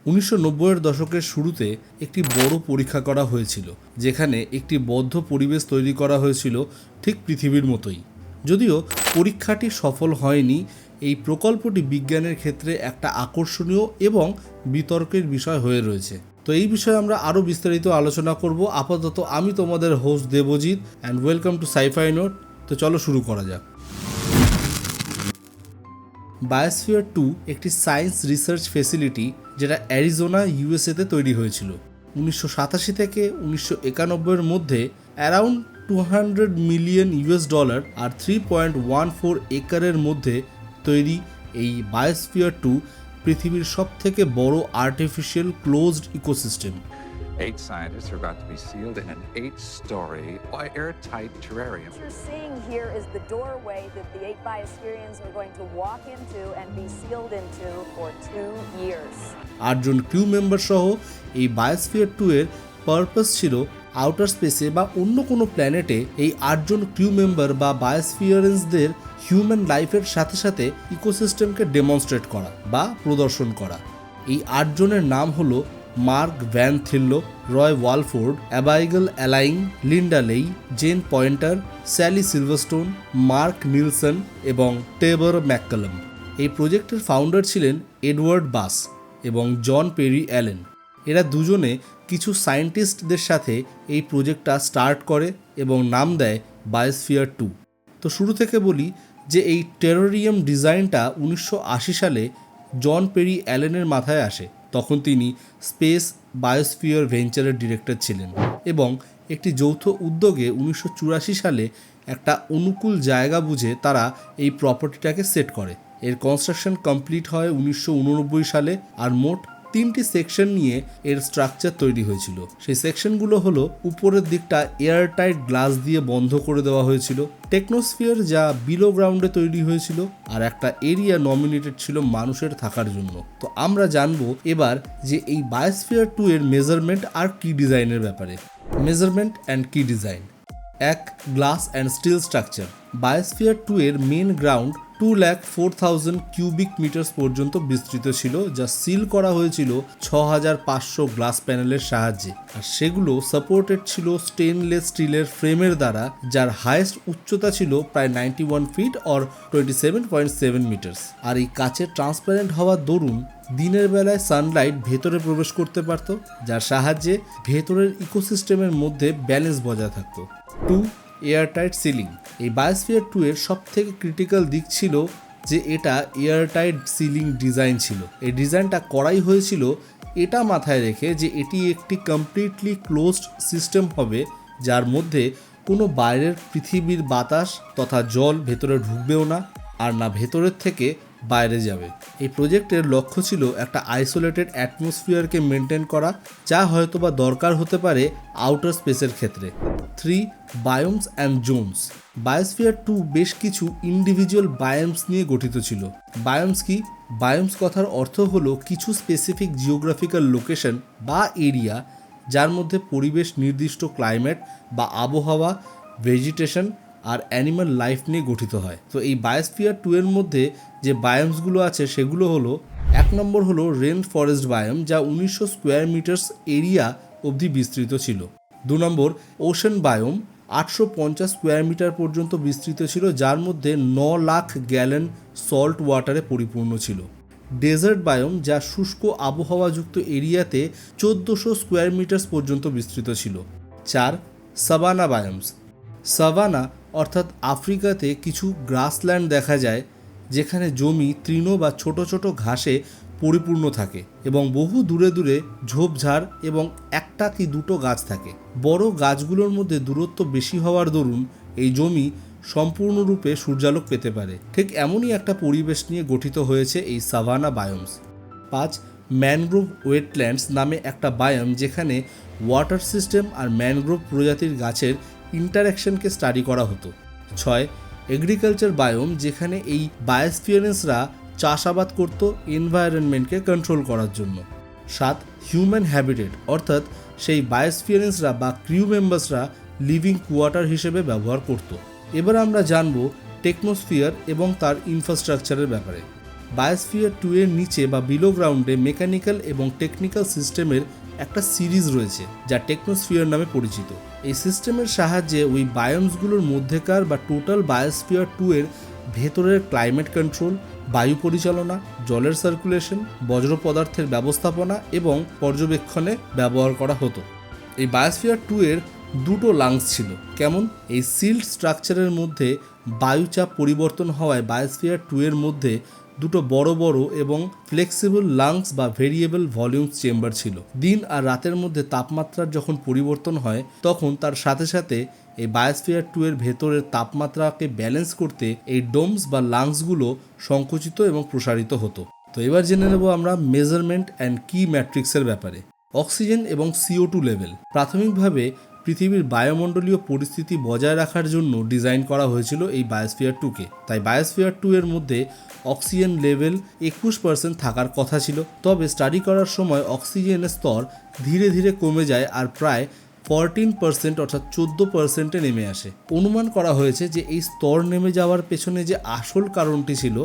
1990-এর দশকের শুরুতে একটি বড় পরীক্ষা করা হয়েছিল, যেখানে একটি বদ্ধ পরিবেশ তৈরি করা হয়েছিল ঠিক পৃথিবীর মতোই। যদিও পরীক্ষাটি সফল হয়নি, এই প্রকল্পটি বিজ্ঞানের ক্ষেত্রে একটা আকর্ষণীয় এবং বিতর্কের বিষয় হয়ে রয়েছে। তো এই বিষয়ে আমরা আরও বিস্তারিত আলোচনা করব। আপাতত আমি তোমাদের host Debjit, and welcome to scifi note. তো চলো শুরু করা যাক। বায়োস্ফিয়ার 2 একটি সায়েন্স রিসার্চ ফেসিলিটি যেটা অ্যারিজোনা ইউএসএতে তৈরি হয়েছিল। 1987 থেকে 1991-এর মধ্যে অ্যারাউন্ড $200 মিলিয়ন আর 3.14 একরের মধ্যে তৈরি এই বায়োস্ফিয়ার 2 পৃথিবীর সবথেকে বড় artificial closed ecosystem. 8 scientists are about to be sealed in an 8-story airtight terrarium. What you're seeing here is the doorway that the 8 Biosphereans are going to walk into and be sealed into for 2 years. 8 জন crew member সহ এই biosphere 2 এর purpose ছিল outer স্পেসে বা অন্য কোনো প্ল্যানেটে এই 8 জন ক্রিউ মেম্বার বা বায়োস্ফিয়ারেন্সদের হিউম্যান লাইফের সাথে সাথে ইকোসিস্টেমকে ডেমনস্ট্রেট করা বা প্রদর্শন করা। এই 8 জনের নাম হলো Mark Van Thillo, Roy Walford, Abigail Alling, Linda Leigh, Jane Poynter, Sally Silverstone, Mark Nelson এবং টেবর ম্যাককালাম। এই প্রজেক্টের ফাউন্ডার ছিলেন এডওয়ার্ড বাস এবং জন পেরি অ্যালেন। এরা দুজনে কিছু সায়েন্টিস্টদের সাথে এই প্রজেক্টটা স্টার্ট করে এবং নাম দেয় বায়োস্ফিয়ার 2। তো শুরু থেকে বলি যে এই টেরারিয়াম ডিজাইনটা 1980 সালে জন পেরি অ্যালেনের মাথায় আসে। তখন তিনি স্পেস বায়োস্ফিয়ার ভেঞ্চারের ডিরেক্টর ছিলেন এবং একটি যৌথ উদ্যোগে 1984 সালে একটা অনুকূল জায়গা বুঝে তারা এই প্রপার্টিটাকে সেট করে। এর কনস্ট্রাকশন কমপ্লিট হয় 1989 সালে, আর মোট 3টি সেকশন নিয়ে এর স্ট্রাকচার তৈরি হয়েছিল। সেই সেকশনগুলো হলো, উপরের দিকটা এয়ারটাইট গ্লাস দিয়ে বন্ধ করে দেওয়া হয়েছিল, টেকনোস্ফিয়ার যা বিলো গ্রাউন্ডে তৈরি হয়েছিল, আর একটা এরিয়া নমিনেটেড ছিল মানুষের থাকার জন্য। তো আমরা জানবো এবার যে এই বায়োস্ফিয়ার 2 এর মেজারমেন্ট আর কি ডিজাইনের ব্যাপারে। মেজারমেন্ট অ্যান্ড কি design. 1. Glass and still structure. Biosphere 2 এর মেন গ্রাউন্ড 2,04,000 কিউবিক মিটার পর্যন্ত বিস্তৃত ছিল, যা সিল করা হয়েছিল 6,500 গ্লাস প্যানেলের সাহায্যে, আর সেগুলো সাপোর্টেড ছিল স্টেনলেস স্টিলের ফ্রেমের দ্বারা, যার হাইয়েস্ট উচ্চতা ছিল প্রায় 91 ফিট অর 27.7 মিটার। আর এই কাচের ট্রান্সপারেন্ট হওয়ার দরুন দিনের বেলায় সানলাইট ভেতরে প্রবেশ করতে পারত, যার সাহায্যে ভেতরের ইকোসিস্টেমের মধ্যে ব্যালেন্স বজায় থাকত। 2. Airtight ceiling. এই বায়োস্ফিয়ার 2 এর সবথেকে ক্রিটিক্যাল দিক ছিল যে এটা এয়ারটাইট সিলিং ডিজাইন ছিল। এই ডিজাইনটা করাই হয়েছিল এটা মাথায় রেখে যে এটি একটি কমপ্লিটলি ক্লোজড সিস্টেম হবে, যার মধ্যে কোনো বাইরের পৃথিবীর বাতাস তথা জল ভেতরে ঢুকবেও না, আর না ভেতরের থেকে বাইরে যাবে। এই প্রজেক্টের লক্ষ্য ছিল একটা আইসোলেটেড অ্যাটমসফিয়ারকে মেনটেন করা, যা হয়তোবা দরকার হতে পারে আউটার স্পেসের ক্ষেত্রে। 3. বায়োমস অ্যান্ড জোনস। বায়োস্ফিয়ার 2 বেশ কিছু ইন্ডিভিজুয়াল বায়োমস নিয়ে গঠিত ছিল। বায়োমস কি? বায়োমস কথার অর্থ হলো কিছু স্পেসিফিক জিওগ্রাফিক্যাল লোকেশন বা এরিয়া, যার মধ্যে পরিবেশ নির্দিষ্ট ক্লাইমেট বা আবহাওয়া, ভেজিটেশন আর অ্যানিম্যাল লাইফ নিয়ে গঠিত হয়। তো এই বায়োস্ফিয়ার 2 এর মধ্যে যে বায়োমসগুলো আছে সেগুলো হলো, 1 নম্বর হলো রেন ফরেস্ট বায়োম, যা 1900 স্কোয়ার মিটার্স এরিয়া অবধি বিস্তৃত ছিল। 2 নম্বর ওশেন বায়োম, 850 স্কোয়ার মিটার পর্যন্ত বিস্তৃত ছিল, যার মধ্যে 9 লাখ গ্যালন সল্ট ওয়াটারে পরিপূর্ণ ছিল। ডেজার্ট বায়োম, যা শুষ্ক আবহাওয়াযুক্ত এরিয়াতে 1400 স্কোয়ার মিটার পর্যন্ত বিস্তৃত ছিল। 4. সাভানা বায়োমস। সাভানা অর্থাৎ আফ্রিকাতে কিছু গ্রাসল্যান্ড দেখা যায়, যেখানে জমি তৃণ বা ছোট ছোট ঘাসে পরিপূর্ণ থাকে এবং বহু দূরে দূরে ঝোপঝাড় এবং 1টা কি 2টো গাছ থাকে। বড় গাছগুলোর মধ্যে দূরত্ব বেশি হওয়ার দরুন এই জমি সম্পূর্ণরূপে সূর্যালোক পেতে পারে। ঠিক এমনই একটা পরিবেশ নিয়ে গঠিত হয়েছে এই সাভানা বায়োমস। 5. ম্যানগ্রোভ ওয়েটল্যান্ডস নামে একটা বায়োম, যেখানে ওয়াটার সিস্টেম আর ম্যানগ্রোভ প্রজাতির গাছের ইন্টারাকশনকে স্টাডি করা হতো। 6. এগ্রিকালচার বায়োম, যেখানে এই বায়োস্ফিয়ারেন্সরা চাষাবাদ করত এনভায়রনমেন্টকে কন্ট্রোল করার জন্য। 7. হিউম্যান হ্যাবিটেট, অর্থাৎ সেই বায়োস্ফিয়ারেন্সরা বা ক্রিউ মেম্বার্সরা লিভিং কোয়ার্টার হিসেবে ব্যবহার করত। এবার আমরা জানব টেকনোস্ফিয়ার এবং তার ইনফ্রাস্ট্রাকচারের ব্যাপারে। বায়োস্ফিয়ার 2 এর নিচে বা বিলো গ্রাউন্ডে মেকানিক্যাল এবং টেকনিক্যাল সিস্টেমের একটা সিরিজ রয়েছে যা টেকনোস্ফিয়ার নামে পরিচিত। এই সিস্টেমের সাহায্যে ওই বায়োমসগুলোর মধ্যেকার বা টোটাল বায়োস্ফিয়ার 2 এর ভেতরের ক্লাইমেট কন্ট্রোল, বায়ু পরিচালনা, জলের সার্কুলেশন, বজ্র পদার্থের ব্যবস্থাপনা এবং পর্যবেক্ষণে ব্যবহার করা হতো। এই বায়োস্ফিয়ার 2 এর দুটো লাংস ছিল। কেমন? এই সিল্ড স্ট্রাকচারের মধ্যে বায়ুচাপ পরিবর্তন হওয়ায় বায়োস্ফিয়ার 2 এর মধ্যে দুটো বড় বড় এবং ফ্লেক্সিবল লাংস বা ভেরিয়েবল ভলিউম চেম্বার ছিল। দিন আর রাতের মধ্যে তাপমাত্রার যখন পরিবর্তন হয় তখন তার সাথে সাথে এই বায়োস্ফিয়ার 2 এর ভেতরের তাপমাত্রাকে ব্যালেন্স করতে এই ডোমস বা লাংসগুলো সংকুচিত এবং প্রসারিত হতো। তো এবার জেনে নেব আমরা মেজারমেন্ট অ্যান্ড কি ম্যাট্রিক্সের ব্যাপারে। অক্সিজেন এবং CO2 লেভেল প্রাথমিকভাবে পৃথিবীর বায়ুমণ্ডলীয় পরিস্থিতি বজায় রাখার জন্য ডিজাইন করা হয়েছিল এই বায়োস্ফিয়ার 2কে। তাই বায়োস্ফিয়ার 2 এর মধ্যে অক্সিজেন লেভেল 21% থাকার কথা ছিল। তবে স্টাডি করার সময় অক্সিজেনের স্তর ধীরে ধীরে কমে যায় আর প্রায় 14% অর্থাৎ 14% নেমে আসে। অনুমান করা হয়েছে যে এই স্তর নেমে যাওয়ার পেছনে যে আসল কারণটি ছিল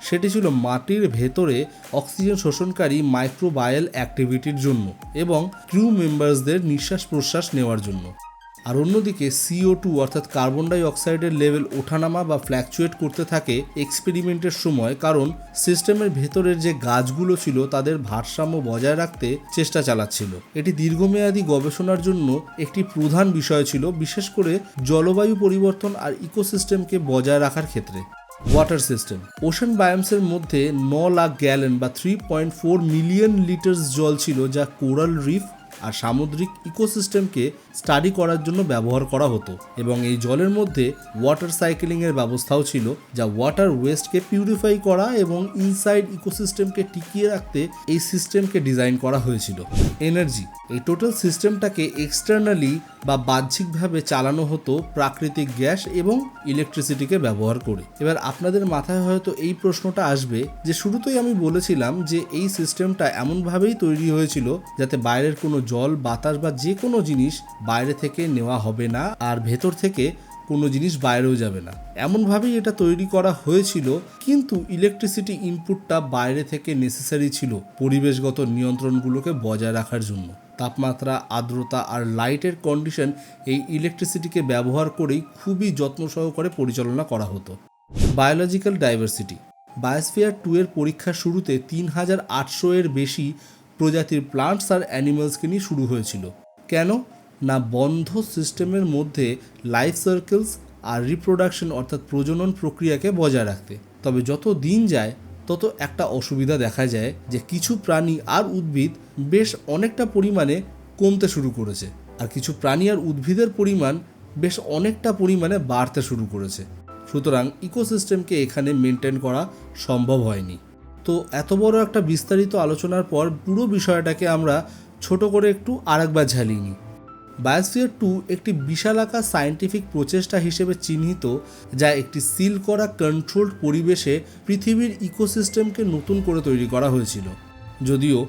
সেটি ছিল মাটির ভেতরে অক্সিজেন শোষণকারী মাইক্রোবায়াল অ্যাক্টিভিটির জন্য এবং ক্রিউ মেম্বার্সদের নিঃশ্বাস প্রশ্বাস নেওয়ার জন্য। আর অন্যদিকে CO2 অর্থাৎ কার্বন ডাই অক্সাইডের লেভেল ওঠানামা বা ফ্ল্যাকচুয়েট করতে থাকে এক্সপেরিমেন্টের সময়, কারণ সিস্টেমের ভেতরের যে গাছগুলো ছিল তাদের ভারসাম্য বজায় রাখতে চেষ্টা চালাচ্ছিল। এটি দীর্ঘমেয়াদী গবেষণার জন্য একটি প্রধান বিষয় ছিল, বিশেষ করে জলবায়ু পরিবর্তন আর ইকোসিস্টেমকে বজায় রাখার ক্ষেত্রে। Water system. ওশেন বায়োমসের মধ্যে 9 লাখ গ্যালন বা 3.4 মিলিয়ন লিটার জল ছিল, যা কোরাল রিফ আর সামুদ্রিক ইকোসিস্টেমকে স্টাডি করার জন্য ব্যবহার করা হতো এবং এই জলের মধ্যে ওয়াটার সাইকেলিংয়ের ব্যবস্থাও ছিল, যা ওয়াটার ওয়েস্টকে পিউরিফাই করা এবং ইনসাইড ইকোসিস্টেমকে টিকিয়ে রাখতে এই সিস্টেমকে ডিজাইন করা হয়েছিল। এনার্জি। এই টোটাল সিস্টেমটাকে এক্সটার্নালি বা বাহ্যিকভাবে চালানো হতো প্রাকৃতিক গ্যাস এবং ইলেকট্রিসিটিকে ব্যবহার করে। এবার আপনাদের মাথায় হয়তো এই প্রশ্নটা আসবে যে শুরুতেই আমি বলেছিলাম যে এই সিস্টেমটা এমনভাবেই তৈরি হয়েছিল যাতে বাইরের কোনো জল, বাতাস বা যে কোনো জিনিস বাইরে থেকে নেওয়া হবে না আর ভেতর থেকে কোনো জিনিস বাইরেও যাবে না। এমনভাবেই এটা তৈরি করা হয়েছিল, কিন্তু ইলেকট্রিসিটি ইনপুটটা বাইরে থেকে নেসেসারি ছিল পরিবেশগত নিয়ন্ত্রণগুলোকে বজায় রাখার জন্য। তাপমাত্রা, আর্দ্রতা আর লাইটের কন্ডিশন এই ইলেকট্রিসিটিকে ব্যবহার করেই খুবই যত্ন সহকারে পরিচালনা করা হতো। Biological diversity. বায়োস্ফিয়ার 2 এর পরীক্ষার শুরুতে 3800 এর বেশি প্রজাতির প্লান্টস আর অ্যানিমালসকে নিয়ে শুরু হয়েছিল। কেন? না বন্ধ সিস্টেমের মধ্যে লাইফ সার্কেলস আর রিপ্রোডাকশন অর্থাৎ প্রজনন প্রক্রিয়াকে বজায় রাখতে। তবে যত দিন যায় তত একটা অসুবিধা দেখা যায় যে কিছু প্রাণী আর উদ্ভিদ বেশ অনেকটা পরিমাণে কমতে শুরু করেছে, আর কিছু প্রাণী আর উদ্ভিদের পরিমাণ বেশ অনেকটা পরিমাণে বাড়তে শুরু করেছে। সুতরাং ইকোসিস্টেমকে এখানে মেনটেন করা সম্ভব হয়নি। তো এত বড় একটা বিস্তারিত আলোচনার পর পুরো বিষয়টাকে আমরা ছোট করে একটু আরেকবার ঝালিয়ে নিই। বায়োস্ফিয়ার 2 একটি বিশালাকার সায়েন্টিফিক প্রচেষ্টা হিসেবে চিহ্নিত, যা একটি সিল করা কন্ট্রোলড পরিবেশে পৃথিবীর ইকোসিস্টেমকে নতুন করে তৈরি করা হয়েছিল। যদিও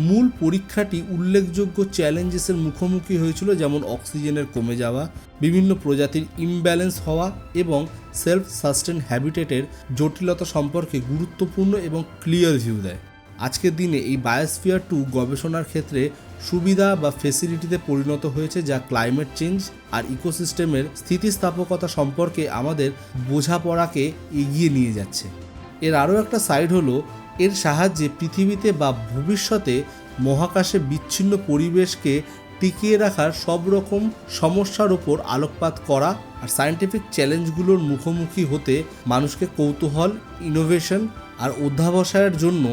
মূল পরীক্ষাটি উল্লেখযোগ্য চ্যালেঞ্জেসের মুখোমুখি হয়েছিল, যেমন অক্সিজেনের কমে যাওয়া, বিভিন্ন প্রজাতির ইমব্যালেন্স হওয়া এবং সেলফ সাস্টেন হ্যাবিটেটের জটিলতা সম্পর্কে গুরুত্বপূর্ণ এবং ক্লিয়ার ভিউ দেয়। আজকের দিনে এই বায়োস্ফিয়ার 2 গবেষণার ক্ষেত্রে সুবিধা বা ফেসিলিটিতে পরিণত হয়েছে, যা ক্লাইমেট চেঞ্জ আর ইকোসিস্টেমের স্থিতিস্থাপকতা সম্পর্কে আমাদের বোঝাপড়াকে এগিয়ে নিয়ে যাচ্ছে। এর আরও একটা সাইড হলো এর সাহায্যে পৃথিবীতে বা ভবিষ্যতে মহাকাশে বিচ্ছিন্ন পরিবেশকে টিকিয়ে রাখার সব রকম সমস্যার ওপর আলোকপাত করা আর সায়েন্টিফিক চ্যালেঞ্জগুলোর মুখোমুখি হতে মানুষকে কৌতূহল, ইনোভেশন আর অধ্যাবসায়ের জন্য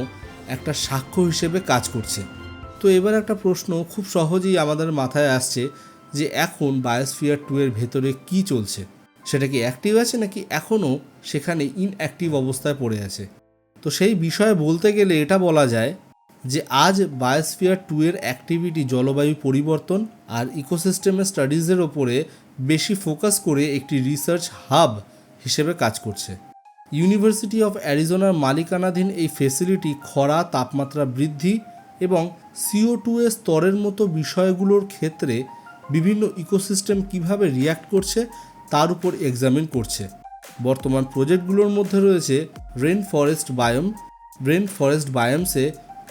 একটা সাক্ষ্য হিসেবে কাজ করছে। তো এবার একটা প্রশ্ন খুব সহজেই আমাদের মাথায় আসছে যে এখন বায়োস্ফিয়ার 2 এর ভেতরে কি চলছে? সেটা কি অ্যাক্টিভ আছে নাকি এখনও সেখানে ইনঅ্যাক্টিভ অবস্থায় পড়ে আছে? তো সেই বিষয়ে বলতে গেলে এটা বলা যায় যে আজ বায়োস্ফিয়ার 2 এর অ্যাক্টিভিটি জলবায়ু পরিবর্তন আর ইকোসিস্টেমের স্টাডিজের ওপরে বেশি ফোকাস করে একটি রিসার্চ হাব হিসেবে কাজ করছে। ইউনিভার্সিটি অফ অ্যারিজোনার মালিকানাধীন এই ফেসিলিটি খরা, তাপমাত্রা বৃদ্ধি এবং CO2 এর স্তরের মতো বিষয়গুলোর ক্ষেত্রে বিভিন্ন ইকোসিস্টেম কিভাবে রিয়্যাক্ট করছে তার উপর এক্সামিন করছে। বর্তমান প্রজেক্টগুলোর মধ্যে রয়েছে rainforest biome, rainforest বায়োমসে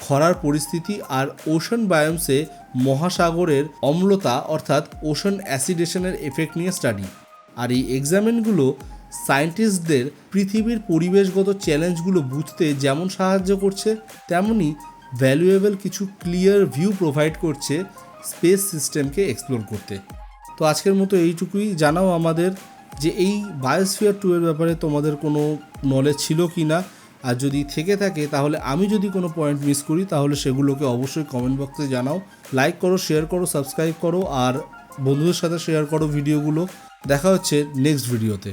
খরার পরিস্থিতি আর ওশান বায়োমসে মহাসাগরের অম্লতা অর্থাৎ ওশান অ্যাসিডেশনের এফেক্ট নিয়ে স্টাডি। আর এই এক্সামেনগুলো সায়েন্টিস্টদের পৃথিবীর পরিবেশগত চ্যালেঞ্জগুলো বুঝতে যেমন সাহায্য করছে, তেমনি ভ্যালুয়েবল কিছু ক্লিয়ার ভিউ প্রোভাইড করছে স্পেস সিস্টেমকে এক্সপ্লোর করতে। তো আজকের মতো এইটুকুই। জানাও আমাদের যে এই বায়োস্ফিয়ার 2 এর ব্যাপারে তোমাদের কোনো নলেজ ছিল কি না, আর যদি থেকে থাকে তাহলে আমি যদি কোনো পয়েন্ট মিস করি তাহলে সেগুলোকে অবশ্যই কমেন্ট বক্সে জানাও। লাইক করো, শেয়ার করো, সাবস্ক্রাইব করো আর বন্ধুদের সাথে শেয়ার করো ভিডিওগুলো। দেখা হচ্ছে নেক্সট ভিডিওতে।